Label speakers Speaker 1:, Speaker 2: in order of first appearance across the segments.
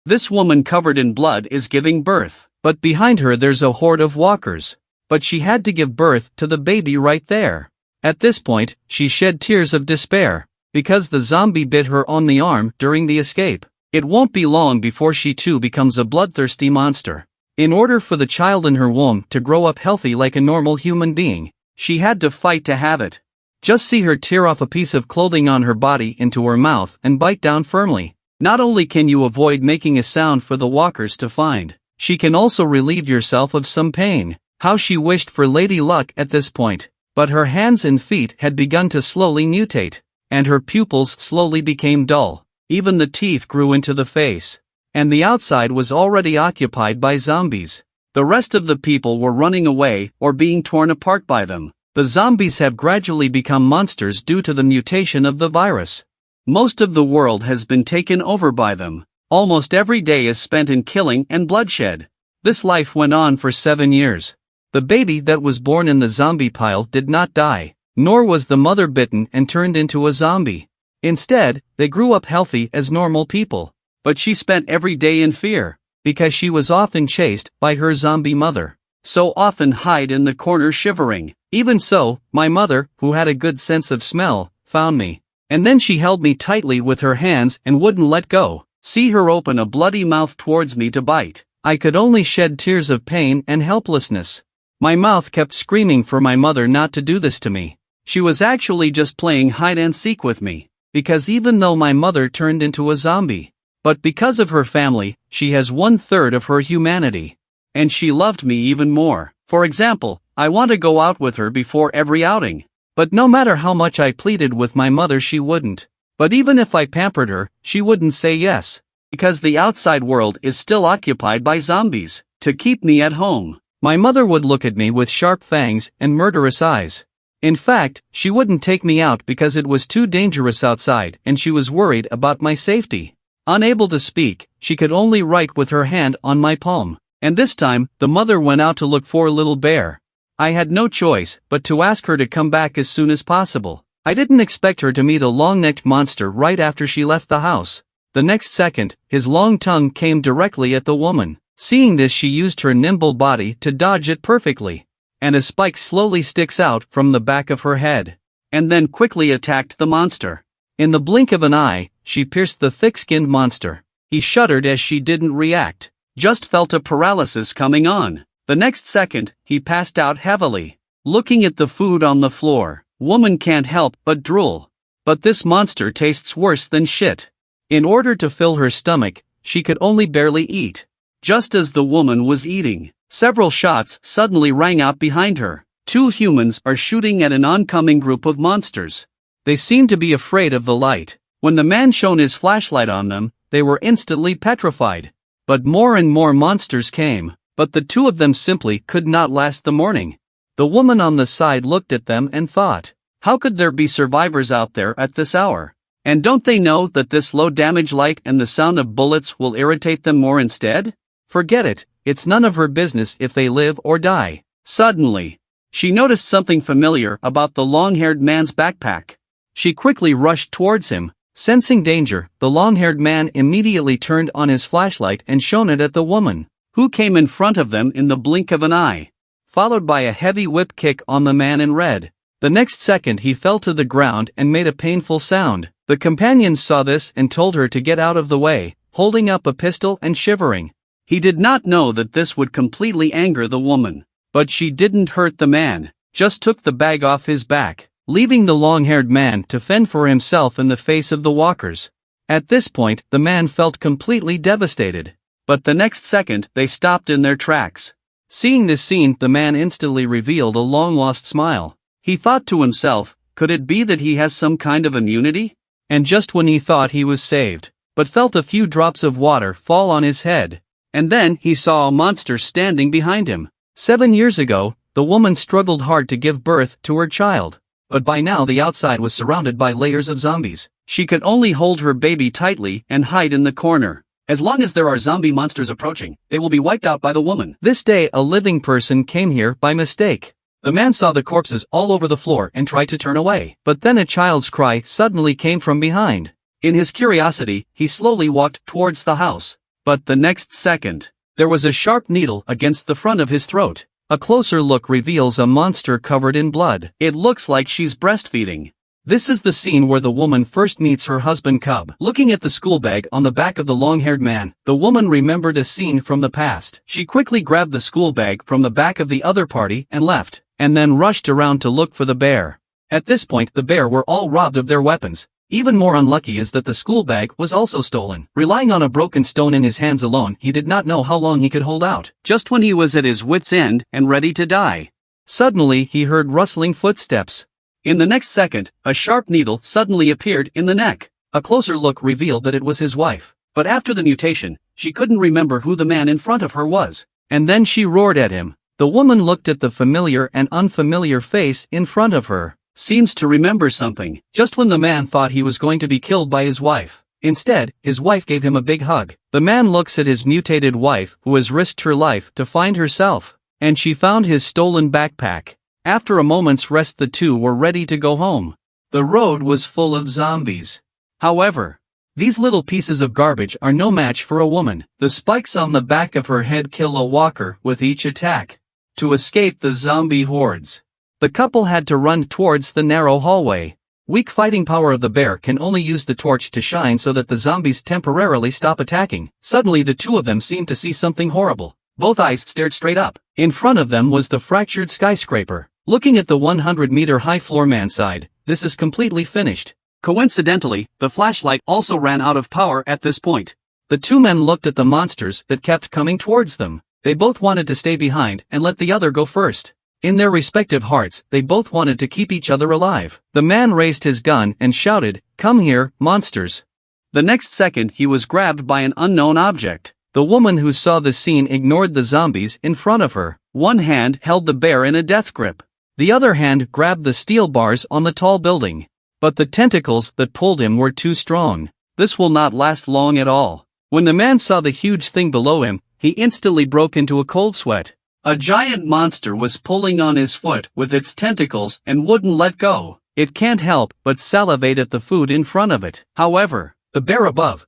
Speaker 1: This woman covered in blood is giving birth, but behind her there's a horde of walkers. But she had to give birth to the baby right there. At this point, she shed tears of despair, because the zombie bit her on the arm during the escape. It won't be long before she too becomes a bloodthirsty monster. In order for the child in her womb to grow up healthy like a normal human being, she had to fight to have it. Just see her tear off a piece of clothing on her body into her mouth and bite down firmly. Not only can you avoid making a sound for the walkers to find, she can also relieve yourself of some pain. How she wished for Lady Luck at this point. But her hands and feet had begun to slowly mutate, and her pupils slowly became dull. Even the teeth grew into the face. And the outside was already occupied by zombies. The rest of the people were running away or being torn apart by them. The zombies have gradually become monsters due to the mutation of the virus. Most of the world has been taken over by them. Almost every day is spent in killing and bloodshed. This life went on for 7 years. The baby that was born in the zombie pile did not die, nor was the mother bitten and turned into a zombie. Instead, they grew up healthy as normal people. But she spent every day in fear, because she was often chased by her zombie mother. So often hide in the corner shivering. Even so, my mother, who had a good sense of smell, found me. And then she held me tightly with her hands and wouldn't let go. See her open a bloody mouth towards me to bite. I could only shed tears of pain and helplessness. My mouth kept screaming for my mother not to do this to me. She was actually just playing hide and seek with me. Because even though my mother turned into a zombie, but because of her family, she has 1/3 of her humanity. And she loved me even more. For example, I want to go out with her before every outing. But no matter how much I pleaded with my mother, she wouldn't. But even if I pampered her, she wouldn't say yes. Because the outside world is still occupied by zombies. To keep me at home, my mother would look at me with sharp fangs and murderous eyes. In fact, she wouldn't take me out because it was too dangerous outside and she was worried about my safety. Unable to speak, she could only write with her hand on my palm. And this time, the mother went out to look for Little Bear. I had no choice but to ask her to come back as soon as possible. I didn't expect her to meet a long-necked monster right after she left the house. The next second, his long tongue came directly at the woman. Seeing this, she used her nimble body to dodge it perfectly. And a spike slowly sticks out from the back of her head. And then quickly attacked the monster. In the blink of an eye, she pierced the thick-skinned monster. He shuddered as she didn't react. Just felt a paralysis coming on. The next second, he passed out heavily. Looking at the food on the floor, woman can't help but drool. But this monster tastes worse than shit. In order to fill her stomach, she could only barely eat. Just as the woman was eating, several shots suddenly rang out behind her. 2 humans are shooting at an oncoming group of monsters. They seemed to be afraid of the light. When the man shone his flashlight on them, they were instantly petrified. But more and more monsters came, but the 2 of them simply could not last the morning. The woman on the side looked at them and thought, how could there be survivors out there at this hour? And don't they know that this low damage light and the sound of bullets will irritate them more instead? Forget it, it's none of her business if they live or die. Suddenly, she noticed something familiar about the long-haired man's backpack. She quickly rushed towards him. Sensing danger, the long-haired man immediately turned on his flashlight and shone it at the woman, who came in front of them in the blink of an eye, followed by a heavy whip kick on the man in red. The next second he fell to the ground and made a painful sound. The companions saw this and told her to get out of the way, holding up a pistol and shivering. He did not know that this would completely anger the woman. But she didn't hurt the man, just took the bag off his back, leaving the long-haired man to fend for himself in the face of the walkers. At this point, the man felt completely devastated. But the next second, they stopped in their tracks. Seeing this scene, the man instantly revealed a long-lost smile. He thought to himself, could it be that he has some kind of immunity? And just when he thought he was saved, but felt a few drops of water fall on his head. And then he saw a monster standing behind him. 7 years ago, the woman struggled hard to give birth to her child. But by now the outside was surrounded by layers of zombies. She could only hold her baby tightly and hide in the corner. As long as there are zombie monsters approaching, they will be wiped out by the woman. This day a living person came here by mistake. The man saw the corpses all over the floor and tried to turn away. But then a child's cry suddenly came from behind. In his curiosity, he slowly walked towards the house. But the next second, there was a sharp needle against the front of his throat. A closer look reveals a monster covered in blood. It looks like she's breastfeeding. This is the scene where the woman first meets her husband Cub. Looking at the school bag on the back of the long-haired man, the woman remembered a scene from the past. She quickly grabbed the school bag from the back of the other party and left, and then rushed around to look for the bear. At this point, the bear were all robbed of their weapons. Even more unlucky is that the school bag was also stolen. Relying on a broken stone in his hands alone, he did not know how long he could hold out. Just when he was at his wit's end and ready to die, suddenly he heard rustling footsteps. In the next second, a sharp needle suddenly appeared in the neck. A closer look revealed that it was his wife. But after the mutation, she couldn't remember who the man in front of her was. And then she roared at him. The woman looked at the familiar and unfamiliar face in front of her. Seems to remember something. Just when the man thought he was going to be killed by his wife, instead, his wife gave him a big hug. The man looks at his mutated wife, who has risked her life to find herself. And she found his stolen backpack. After a moment's rest, the two were ready to go home. The road was full of zombies. However, these little pieces of garbage are no match for a woman. The spikes on the back of her head kill a walker with each attack. To escape the zombie hordes, the couple had to run towards the narrow hallway. Weak fighting power of the bear can only use the torch to shine so that the zombies temporarily stop attacking. Suddenly the two of them seemed to see something horrible. Both eyes stared straight up. In front of them was the fractured skyscraper. Looking at the 100-meter-high floorman side, this is completely finished. Coincidentally, the flashlight also ran out of power at this point. The two men looked at the monsters that kept coming towards them. They both wanted to stay behind and let the other go first. In their respective hearts, they both wanted to keep each other alive. The man raised his gun and shouted, "Come here, monsters." The next second he was grabbed by an unknown object. The woman who saw the scene ignored the zombies in front of her. One hand held the bear in a death grip. The other hand grabbed the steel bars on the tall building. But the tentacles that pulled him were too strong. This will not last long at all. When the man saw the huge thing below him, he instantly broke into a cold sweat. A giant monster was pulling on his foot with its tentacles and wouldn't let go. It can't help but salivate at the food in front of it. However, the bear above,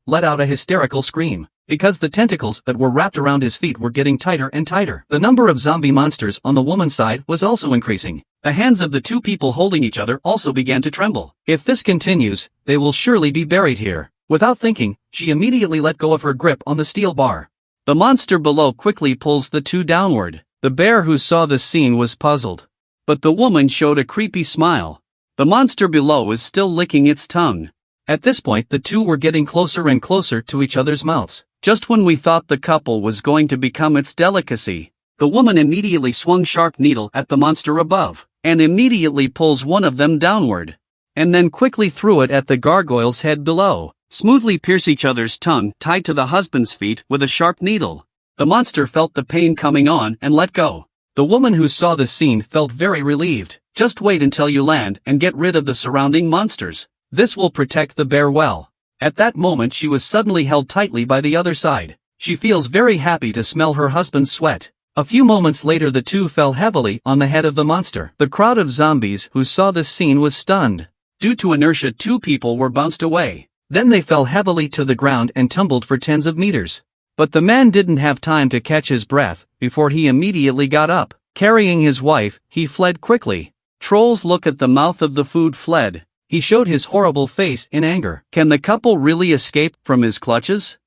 Speaker 1: let out a hysterical scream. Because the tentacles that were wrapped around his feet were getting tighter and tighter. The number of zombie monsters on the woman's side was also increasing. The hands of the two people holding each other also began to tremble. If this continues, they will surely be buried here. Without thinking, she immediately let go of her grip on the steel bar. The monster below quickly pulls the two downward. The bear who saw the scene was puzzled. But the woman showed a creepy smile. The monster below is still licking its tongue. At this point, the two were getting closer and closer to each other's mouths. Just when we thought the couple was going to become its delicacy, the woman immediately swung sharp needle at the monster above, and immediately pulls one of them downward, and then quickly threw it at the gargoyle's head below. Smoothly pierce each other's tongue tied to the husband's feet with a sharp needle. The monster felt the pain coming on and let go. The woman who saw the scene felt very relieved. Just wait until you land and get rid of the surrounding monsters. This will protect the bear well. At that moment she was suddenly held tightly by the other side. She feels very happy to smell her husband's sweat. A few moments later the two fell heavily on the head of the monster. The crowd of zombies who saw this scene was stunned. Due to inertia, two people were bounced away. Then they fell heavily to the ground and tumbled for tens of meters. But the man didn't have time to catch his breath before he immediately got up. Carrying his wife, he fled quickly. Trolls look at the mouth of the food fled. He showed his horrible face in anger. Can the couple really escape from his clutches?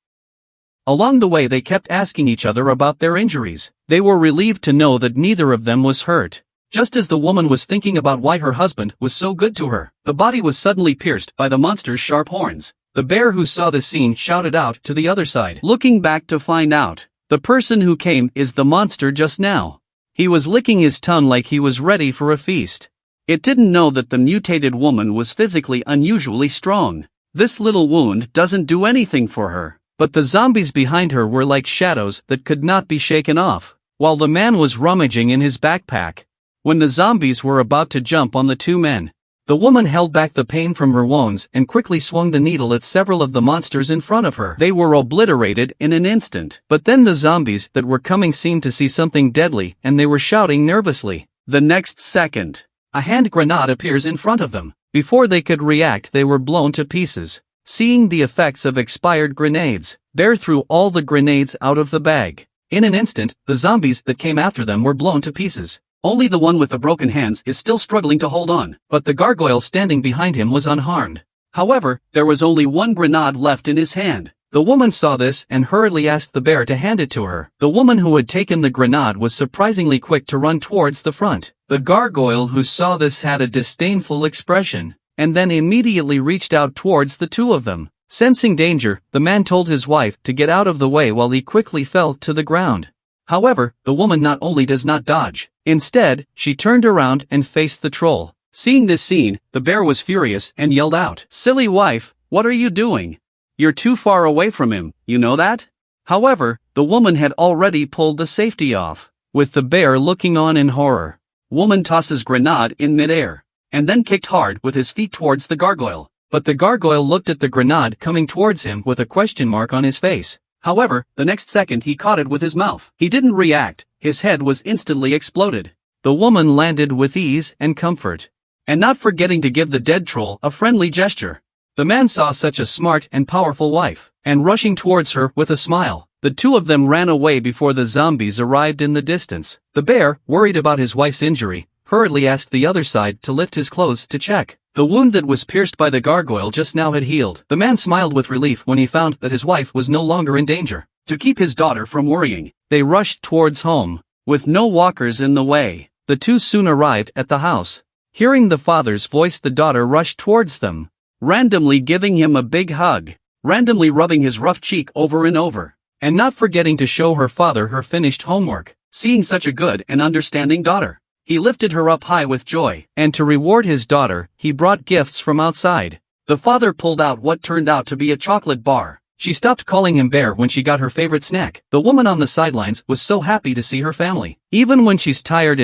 Speaker 1: Along the way they kept asking each other about their injuries. They were relieved to know that neither of them was hurt. Just as the woman was thinking about why her husband was so good to her, the body was suddenly pierced by the monster's sharp horns. The bear who saw the scene shouted out to the other side, looking back to find out. The person who came is the monster just now. He was licking his tongue like he was ready for a feast. It didn't know that the mutated woman was physically unusually strong. This little wound doesn't do anything for her. But the zombies behind her were like shadows that could not be shaken off, while the man was rummaging in his backpack. When the zombies were about to jump on the two men, the woman held back the pain from her wounds and quickly swung the needle at several of the monsters in front of her. They were obliterated in an instant. But then the zombies that were coming seemed to see something deadly and they were shouting nervously. The next second, a hand grenade appears in front of them. Before they could react, they were blown to pieces. Seeing the effects of expired grenades, Bear threw all the grenades out of the bag. In an instant, the zombies that came after them were blown to pieces. Only the one with the broken hands is still struggling to hold on, but the gargoyle standing behind him was unharmed. However, there was only one grenade left in his hand. The woman saw this and hurriedly asked the bear to hand it to her. The woman who had taken the grenade was surprisingly quick to run towards the front. The gargoyle who saw this had a disdainful expression, and then immediately reached out towards the two of them. Sensing danger, the man told his wife to get out of the way while he quickly fell to the ground. However, the woman not only does not dodge, instead, she turned around and faced the troll. Seeing this scene, the bear was furious and yelled out, "Silly wife, what are you doing? You're too far away from him, you know that?" However, the woman had already pulled the safety off. With the bear looking on in horror, woman tosses grenade in midair, and then kicked hard with his feet towards the gargoyle. But the gargoyle looked at the grenade coming towards him with a question mark on his face. However, the next second he caught it with his mouth. He didn't react, his head was instantly exploded. The woman landed with ease and comfort, and not forgetting to give the dead troll a friendly gesture. The man saw such a smart and powerful wife, and rushing towards her with a smile, the two of them ran away before the zombies arrived in the distance. The bear, worried about his wife's injury, hurriedly asked the other side to lift his clothes to check. The wound that was pierced by the gargoyle just now had healed. The man smiled with relief when he found that his wife was no longer in danger. To keep his daughter from worrying, they rushed towards home. With no walkers in the way, the two soon arrived at the house. Hearing the father's voice, the daughter rushed towards them, randomly giving him a big hug, randomly rubbing his rough cheek over and over, and not forgetting to show her father her finished homework. Seeing such a good and understanding daughter, he lifted her up high with joy, and to reward his daughter, he brought gifts from outside. The father pulled out what turned out to be a chocolate bar. She stopped calling him bear when she got her favorite snack. The woman on the sidelines was so happy to see her family. Even when she's tired,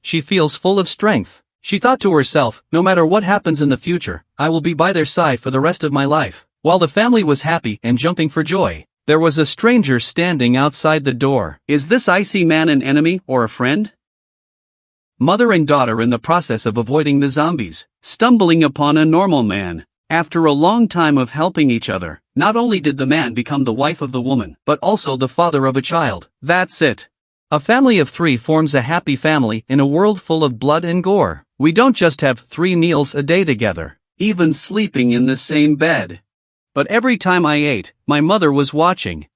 Speaker 1: she feels full of strength. She thought to herself, no matter what happens in the future, I will be by their side for the rest of my life. While the family was happy and jumping for joy, there was a stranger standing outside the door. Is this icy man an enemy or a friend? Mother and daughter in the process of avoiding the zombies, stumbling upon a normal man. After a long time of helping each other, not only did the man become the wife of the woman, but also the father of a child. That's it. A family of three forms a happy family in a world full of blood and gore. We don't just have 3 meals a day together, even sleeping in the same bed. But every time I ate, my mother was watching.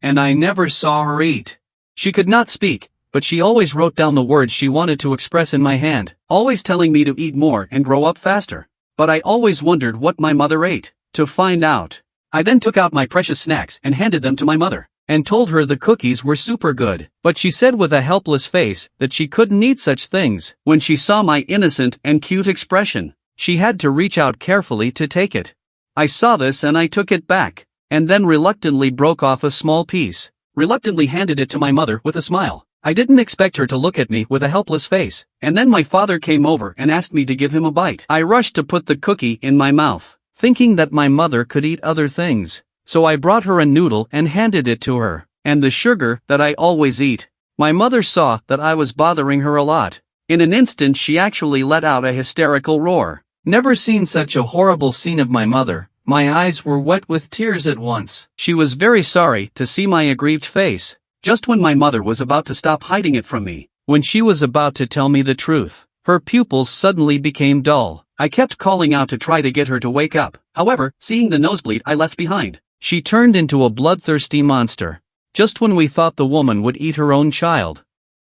Speaker 1: And I never saw her eat. She could not speak, but she always wrote down the words she wanted to express in my hand, always telling me to eat more and grow up faster. But I always wondered what my mother ate. To find out, I then took out my precious snacks and handed them to my mother, and told her the cookies were super good. But she said with a helpless face that she couldn't eat such things. When she saw my innocent and cute expression, she had to reach out carefully to take it. I saw this and I took it back, and then reluctantly broke off a small piece, reluctantly handed it to my mother with a smile. I didn't expect her to look at me with a helpless face, and then my father came over and asked me to give him a bite. I rushed to put the cookie in my mouth, thinking that my mother could eat other things, so I brought her a noodle and handed it to her, and the sugar that I always eat. My mother saw that I was bothering her a lot. In an instant she actually let out a hysterical roar. Never seen such a horrible scene of my mother. My eyes were wet with tears at once. She was very sorry to see my aggrieved face. Just when my mother was about to stop hiding it from me, when she was about to tell me the truth, her pupils suddenly became dull. I kept calling out to try to get her to wake up. However, seeing the nosebleed I left behind, she turned into a bloodthirsty monster. Just when we thought the woman would eat her own child,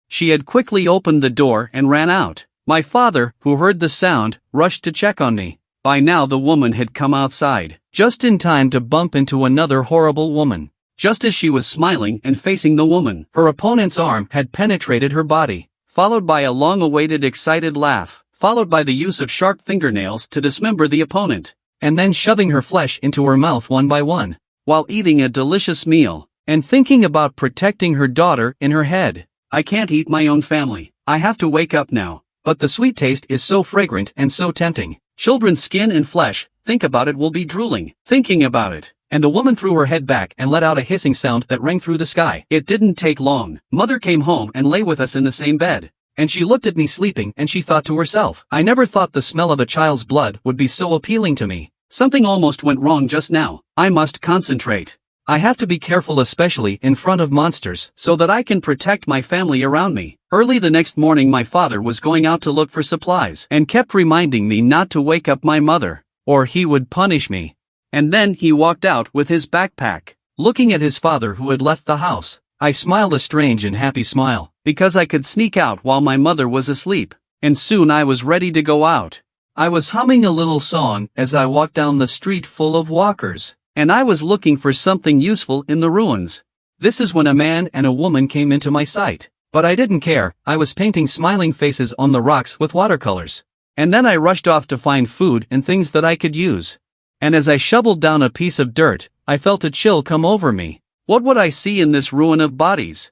Speaker 1: she had quickly opened the door and ran out. My father, who heard the sound, rushed to check on me. By now the woman had come outside, just in time to bump into another horrible woman. Just as she was smiling and facing the woman, her opponent's arm had penetrated her body, followed by a long-awaited excited laugh, followed by the use of sharp fingernails to dismember the opponent, and then shoving her flesh into her mouth one by one, while eating a delicious meal, and thinking about protecting her daughter in her head. I can't eat my own family. I have to wake up now. But the sweet taste is so fragrant and so tempting. Children's skin and flesh, think about it, will be drooling, thinking about it. And the woman threw her head back and let out a hissing sound that rang through the sky. It didn't take long. Mother came home and lay with us in the same bed. And she looked at me sleeping and she thought to herself, I never thought the smell of a child's blood would be so appealing to me. Something almost went wrong just now. I must concentrate. I have to be careful, especially in front of monsters, so that I can protect my family around me. Early the next morning my father was going out to look for supplies and kept reminding me not to wake up my mother, or he would punish me. And then he walked out with his backpack. Looking at his father who had left the house, I smiled a strange and happy smile, because I could sneak out while my mother was asleep, and soon I was ready to go out. I was humming a little song as I walked down the street full of walkers, and I was looking for something useful in the ruins. This is when a man and a woman came into my sight, but I didn't care. I was painting smiling faces on the rocks with watercolors. And then I rushed off to find food and things that I could use. And as I shoveled down a piece of dirt, I felt a chill come over me. What would I see in this ruin of bodies?